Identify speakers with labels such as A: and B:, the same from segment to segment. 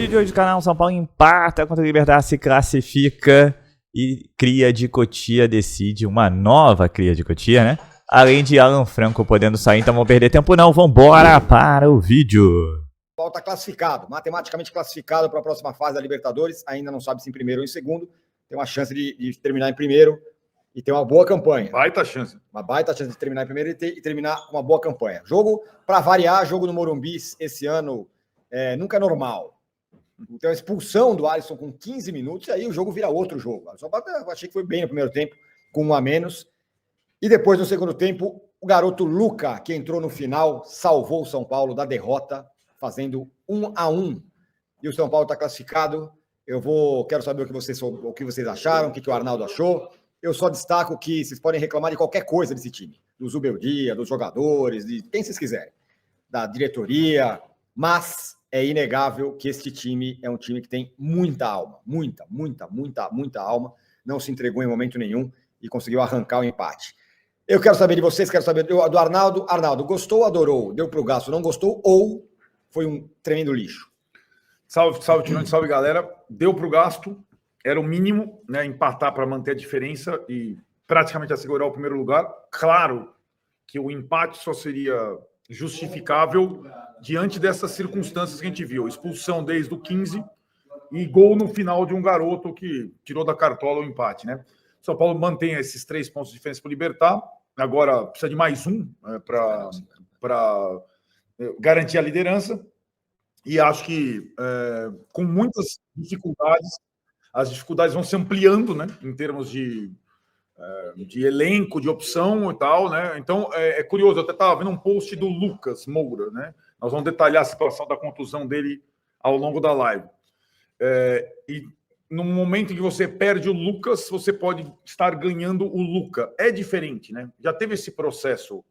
A: vídeo de hoje do canal, São Paulo empata contra o Libertad, se classifica e Cria de Cotia decide uma nova Cria de Cotia, né? Além de Alan Franco podendo sair, então vamos perder tempo não, vambora para o vídeo.
B: O Paulo está classificado, matematicamente classificado para a próxima fase da Libertadores, ainda não sabe se em primeiro ou em segundo, tem uma chance de terminar em primeiro e ter uma boa campanha.
C: Baita chance.
B: Uma baita chance de terminar em primeiro e terminar com uma boa campanha. Jogo, para variar, jogo no Morumbi esse ano nunca é normal. Então a expulsão do Alisson com 15 minutos, e aí o jogo vira outro jogo. Eu achei que foi bem no primeiro tempo, com um a menos. E depois, no segundo tempo, o garoto Luca, que entrou no final, salvou o São Paulo da derrota, fazendo 1-1. E o São Paulo está classificado. Quero saber o que vocês acharam, o que o Arnaldo achou. Eu só destaco que vocês podem reclamar de qualquer coisa desse time. Do Zubeldia, dos jogadores, de quem vocês quiserem. Da diretoria. Mas é inegável que este time é um time que tem muita alma. Muita alma. Não se entregou em momento nenhum e conseguiu arrancar o empate. Eu quero saber de vocês, quero saber do Arnaldo. Arnaldo, gostou, adorou, deu pro gasto, não gostou ou foi um tremendo lixo?
C: Salve, Tirone, salve, galera. Deu pro gasto, era o mínimo, né? Empatar para manter a diferença e praticamente assegurar o primeiro lugar. Claro que o empate só seria justificável diante dessas circunstâncias que a gente viu. Expulsão desde o 15 e gol no final de um garoto que tirou da cartola o empate, né? São Paulo mantém esses 3 pontos de diferença para o Libertad. Agora precisa de mais um para garantir a liderança. E acho que com muitas dificuldades, as dificuldades vão se ampliando, né? Em termos de elenco, de opção e tal, né? Então é curioso. Eu até estava vendo um post do Lucas Moura, né? Nós vamos detalhar a situação da contusão dele ao longo da live. E no momento em que você perde o Lucas, você pode estar ganhando o Luca. É diferente, né? Já teve esse processo.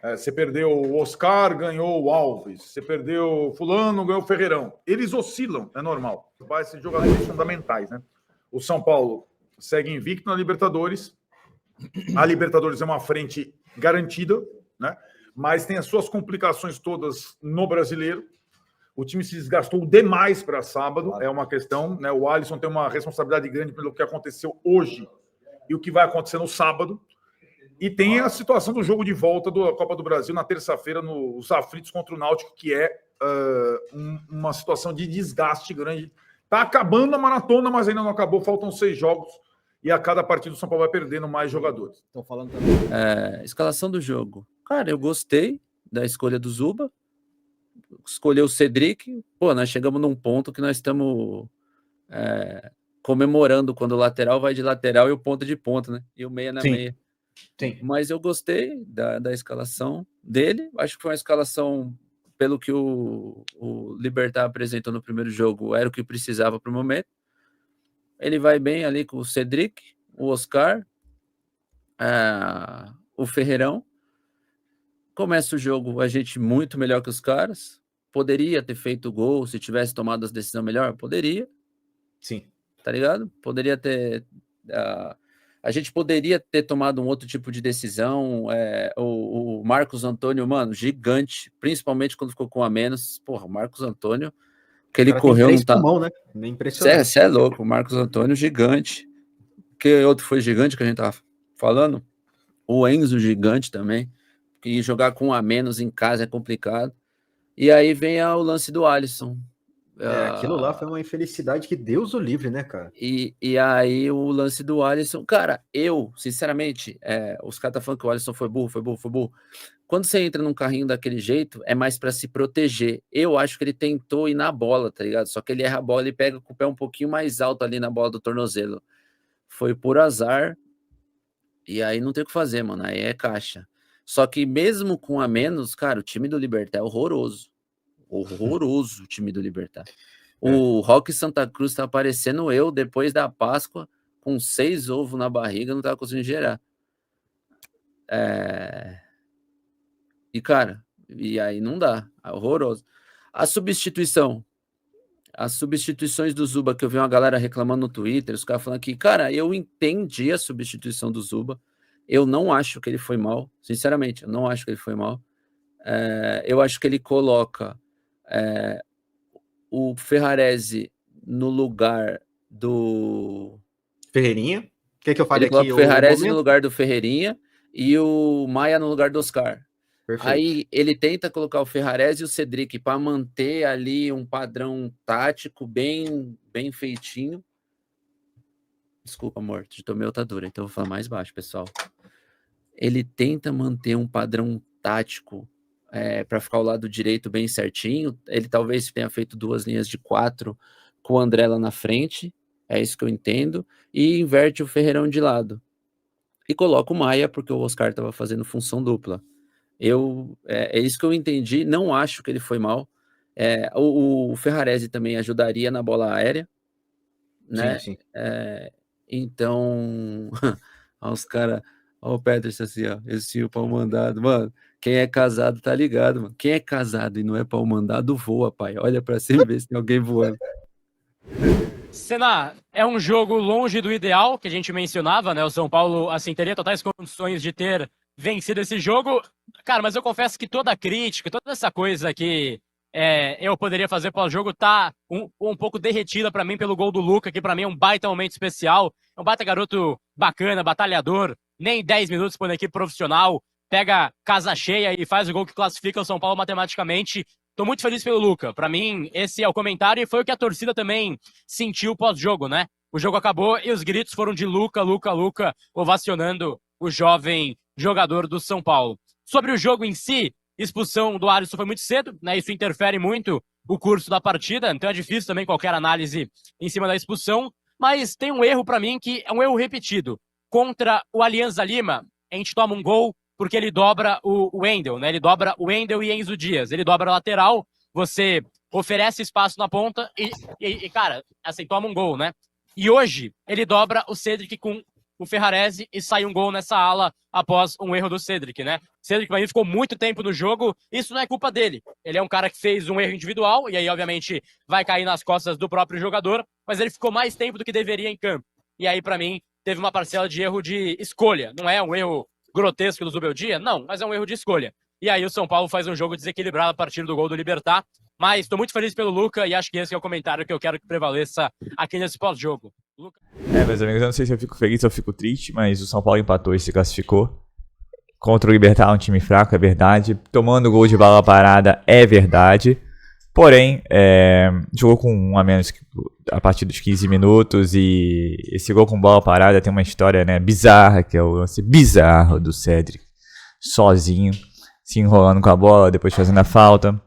C: Você perdeu o Oscar, ganhou o Alves. Você perdeu fulano, ganhou o Ferreirão. Eles oscilam, é normal. Esses jogadores fundamentais, né? O São Paulo segue invicto na Libertadores. A Libertadores é uma frente garantida, né? Mas tem as suas complicações todas no Brasileiro. O time se desgastou demais para sábado, é uma questão, né? O Alisson tem uma responsabilidade grande pelo que aconteceu hoje e o que vai acontecer no sábado. E tem a situação do jogo de volta da Copa do Brasil na terça-feira nos aflitos contra o Náutico, que é uma situação de desgaste grande. Está acabando a maratona, mas ainda não acabou, faltam 6 jogos e a cada partida o São Paulo vai perdendo mais jogadores.
B: Estão falando também.
D: Escalação do jogo. Cara, eu gostei da escolha do Zuba. Escolheu o Cedric, nós chegamos num ponto que nós estamos comemorando quando o lateral vai de lateral e o ponta de ponta, né? E o meia na meia. Sim. Mas eu gostei da escalação dele. Acho que foi uma escalação, pelo que o Libertad apresentou no primeiro jogo, era o que precisava para o momento. Ele vai bem ali com o Cedric, o Oscar, o Ferreirão. Começa o jogo, a gente muito melhor que os caras. Poderia ter feito gol se tivesse tomado as decisões melhor? Poderia.
A: Sim.
D: Tá ligado? Poderia ter... a gente poderia ter tomado um outro tipo de decisão. O Marcos Antônio, mano, gigante. Principalmente quando ficou com a menos. Porra, o Marcos Antônio, que ele correu... não tá... pulmão, né? Impressionante. Você é louco. O Marcos Antônio, gigante. Que outro foi gigante que a gente tava falando? O Enzo, gigante também. Que jogar com um a menos em casa é complicado. E aí vem o lance do Alisson.
E: Aquilo lá foi uma infelicidade que Deus o livre, né, cara?
D: E aí o lance do Alisson... Cara, eu, sinceramente, os caras estão falando que o Alisson foi burro. Quando você entra num carrinho daquele jeito, é mais para se proteger. Eu acho que ele tentou ir na bola, tá ligado? Só que ele erra a bola e pega com o pé um pouquinho mais alto ali na bola do tornozelo. Foi por azar. E aí não tem o que fazer, mano. Aí é caixa. Só que mesmo com a menos, cara, o time do Libertad é horroroso. Horroroso o time do Libertad. O Roque Santa Cruz tá parecendo eu depois da Páscoa, com 6 ovos na barriga, não tava conseguindo gerar. E, cara, e aí não dá. É horroroso. As substituições do Zuba, que eu vi uma galera reclamando no Twitter, os caras falando que, cara, eu entendi a substituição do Zuba. Eu não acho que ele foi mal, sinceramente, eu não acho que ele foi mal. Eu acho que ele coloca o Ferrarese no lugar do...
E: Ferreirinha. Quer que eu fale
D: Ele coloca
E: aqui
D: o Ferrarese no
E: momento?
D: lugar do Ferreirinha e o Maia no lugar do Oscar.
E: Perfeito.
D: Aí ele tenta colocar o Ferrarese e o Cedric para manter ali um padrão tático bem feitinho. Desculpa, amor, te tomei outra dura, então eu vou falar mais baixo, pessoal. Ele tenta manter um padrão tático para ficar ao lado direito bem certinho. Ele talvez tenha feito 2 linhas de 4 com o André lá na frente, é isso que eu entendo, e inverte o Ferreirão de lado. E coloca o Maia, porque o Oscar estava fazendo função dupla. É isso que eu entendi, não acho que ele foi mal. O Ferrarese também ajudaria na bola aérea, né?
E: Sim.
D: Então, os caras, ó, o Peterson assim, ó, esse o pau mandado, mano. Quem é casado tá ligado, mano. Quem é casado e não é pau mandado, voa, pai. Olha pra cima e vê se tem alguém voando.
F: Senna, é um jogo longe do ideal que a gente mencionava, né? O São Paulo, assim, teria totais condições de ter vencido esse jogo. Cara, mas eu confesso que toda a crítica, toda essa coisa que eu poderia fazer pós-jogo tá um pouco derretida pra mim pelo gol do Luca, que pra mim é um baita momento especial. É um baita garoto bacana, batalhador, nem 10 minutos por uma equipe profissional, pega casa cheia e faz o gol que classifica o São Paulo matematicamente. Tô muito feliz pelo Luca. Pra mim, esse é o comentário e foi o que a torcida também sentiu pós-jogo, né? O jogo acabou e os gritos foram de Luca, Luca, Luca, ovacionando o jovem jogador do São Paulo. Sobre o jogo em si, expulsão do Alisson foi muito cedo, né? Isso interfere muito o curso da partida, então é difícil também qualquer análise em cima da expulsão, mas tem um erro pra mim que é um erro repetido. Contra o Alianza Lima, a gente toma um gol porque ele dobra o Wendel, né? Ele dobra o Wendel e Enzo Dias. Ele dobra a lateral, você oferece espaço na ponta e cara, assim, toma um gol, né? E hoje, ele dobra o Cedric com o Ferrarese e sai um gol nessa ala após um erro do Cedric, né? Cedric, pra mim, ficou muito tempo no jogo, isso não é culpa dele. Ele é um cara que fez um erro individual, e aí, obviamente, vai cair nas costas do próprio jogador, mas ele ficou mais tempo do que deveria em campo. E aí, pra mim, teve uma parcela de erro de escolha. Não é um erro grotesco do Zubeldia? Não, mas é um erro de escolha. E aí o São Paulo faz um jogo desequilibrado a partir do gol do Libertad. Mas estou muito feliz pelo Luca e acho que esse é o comentário que eu quero que prevaleça aqui nesse pós-jogo. Luca...
A: Meus amigos, eu não sei se eu fico feliz ou fico triste, mas o São Paulo empatou e se classificou. Contra o Libertad, um time fraco, é verdade. Tomando gol de bola parada, é verdade. Porém, jogou com um a menos a partir dos 15 minutos e esse gol com bola parada tem uma história, né, bizarra, que é o lance bizarro do Cedric, sozinho, se enrolando com a bola, depois fazendo a falta.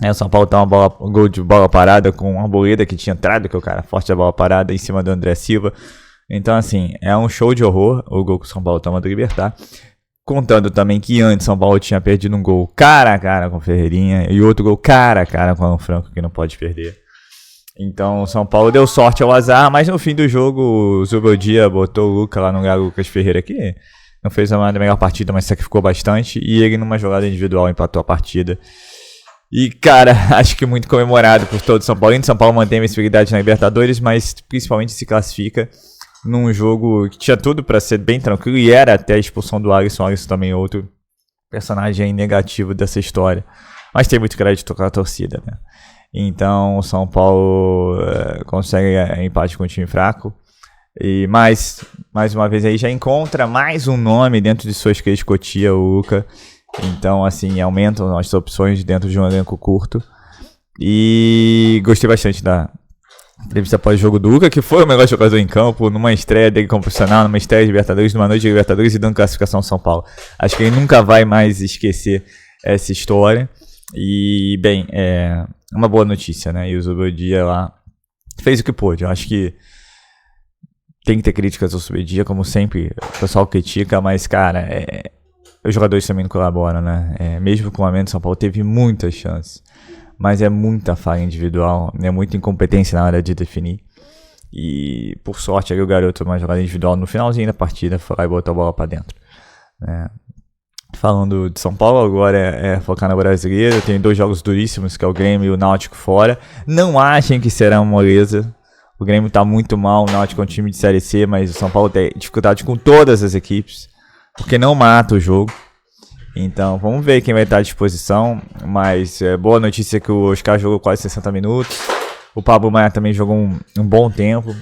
A: O São Paulo tá um gol de bola parada com uma Arboleda que tinha entrado, que é o cara forte da bola parada, em cima do André Silva. Então, assim, é um show de horror o gol que o São Paulo toma do Libertad. Contando também que antes São Paulo tinha perdido um gol cara a cara com o Ferreirinha e outro gol cara a cara com o Alan Franco, que não pode perder. Então o São Paulo deu sorte ao azar, mas no fim do jogo o Zubeldia botou o Luca lá no lugar do Lucas Ferreira, que não fez a melhor partida, mas sacrificou bastante, e ele numa jogada individual empatou a partida. E cara, acho que muito comemorado por todo São Paulo. São Paulo mantém a visibilidade na Libertadores, mas principalmente se classifica num jogo que tinha tudo para ser bem tranquilo, e era até a expulsão do Alisson. Alisson também outro personagem negativo dessa história, mas tem muito crédito com a torcida, né? Então o São Paulo consegue empate com um time fraco, e mais uma vez aí já encontra mais um nome dentro de sua esquerda de Cotia, o Luca. Então assim, aumentam as opções dentro de um elenco curto, e gostei bastante da entrevista após o jogo do Luca, que foi o melhor jogador em campo, numa estreia dele como profissional, numa estreia de Libertadores, numa noite de Libertadores e dando classificação ao São Paulo. Acho que ele nunca vai mais esquecer essa história. E, bem, é uma boa notícia, né? E o Zubeldia lá fez o que pôde. Eu acho que tem que ter críticas ao Zubeldia, como sempre o pessoal critica, mas, cara, os jogadores também não colaboram, né? Mesmo com o aumento, o São Paulo teve muitas chances, mas é muita falha individual, é muita incompetência na hora de definir. E por sorte aí o garoto, uma jogada individual no finalzinho da partida, foi lá e botou a bola pra dentro. Falando de São Paulo, agora focar na Brasileira. Tem 2 jogos duríssimos, que é o Grêmio e o Náutico fora. Não achem que será uma moleza. O Grêmio tá muito mal, o Náutico é um time de Série C, mas o São Paulo tem dificuldade com todas as equipes, porque não mata o jogo. Então, vamos ver quem vai estar à disposição, mas boa notícia que o Oscar jogou quase 60 minutos, O Pablo Maia também jogou um bom tempo.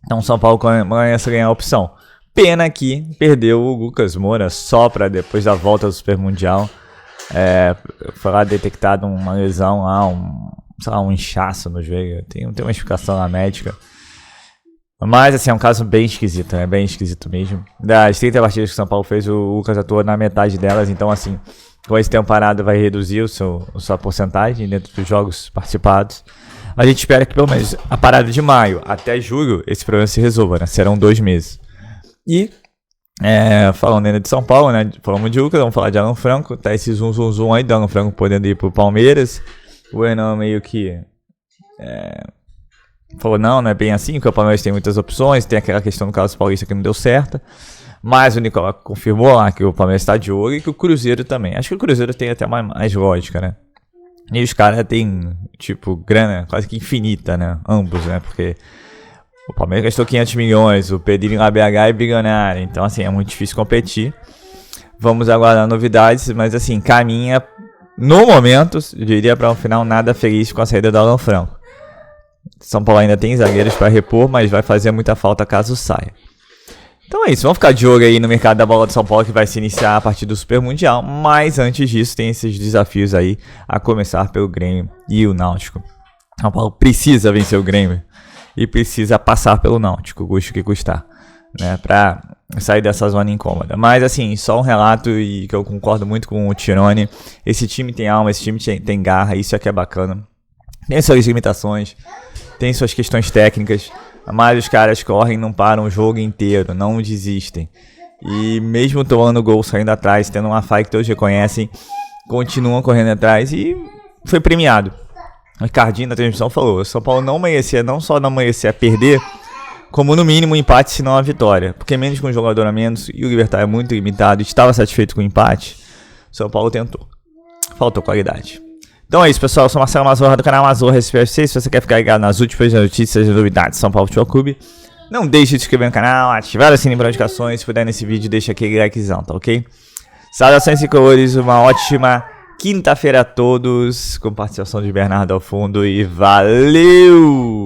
A: Então o São Paulo começa a ganhar a opção. Pena que perdeu o Lucas Moura só para depois da volta do Super Mundial. Foi lá detectado uma lesão lá, um inchaço no joelho. Tem uma explicação na médica. Mas assim, é um caso bem esquisito, né? Bem esquisito mesmo. Das 30 partidas que o São Paulo fez, o Lucas atuou na metade delas. Então assim, com esse tempo parado vai reduzir sua porcentagem dentro dos jogos participados. A gente espera que pelo menos a parada de maio até julho esse problema se resolva, né? Serão 2 meses. E, falando ainda de São Paulo, né? Falamos de Lucas, vamos falar de Alan Franco. Tá esse zoom aí do Alan Franco podendo ir pro Palmeiras. O Renan meio que falou, não é bem assim, porque o Palmeiras tem muitas opções. Tem aquela questão do Carlos Paulista que não deu certo. Mas o Nicolau confirmou lá que o Palmeiras está de olho e que o Cruzeiro também. Acho que o Cruzeiro tem até mais lógica, né? E os caras têm, tipo, grana quase que infinita, né? Ambos, né? Porque o Palmeiras gastou 500 milhões, o Pedrinho lá BH é bilionário. Então, assim, é muito difícil competir. Vamos aguardar novidades, mas, assim, caminha, no momento, eu diria para um final nada feliz com a saída do Alan Franco. São Paulo ainda tem zagueiros para repor, mas vai fazer muita falta caso saia. Então é isso, vamos ficar de olho aí no mercado da bola de São Paulo que vai se iniciar a partir do Super Mundial. Mas antes disso tem esses desafios aí, a começar pelo Grêmio e o Náutico. São Paulo precisa vencer o Grêmio e precisa passar pelo Náutico, custe o que custar, né, pra sair dessa zona incômoda. Mas assim, só um relato e que eu concordo muito com o Tirone. Esse time tem alma, esse time tem garra, isso aqui é bacana. Tem suas limitações, tem suas questões técnicas. Mas os caras correm, não param o jogo inteiro, não desistem. E mesmo tomando gol, saindo atrás, tendo uma falha que todos reconhecem, continuam correndo atrás e foi premiado. O Ricardinho na transmissão falou, o São Paulo não só não merecia perder, como no mínimo um empate, se não a vitória. Porque menos com um jogador a menos e o Libertad é muito limitado, estava satisfeito com o empate, o São Paulo tentou. Faltou qualidade. Então é isso, pessoal. Eu sou Marcelo Mazorra do canal Mazorra SPFC. Se você quer ficar ligado nas últimas notícias e novidades do São Paulo Futebol Clube, não deixe de se inscrever no canal, ativar o sininho para notificações. Se puder nesse vídeo, deixa aquele likezão, tá ok? Saudações e colores, uma ótima quinta-feira a todos, com participação de Bernardo ao fundo e valeu!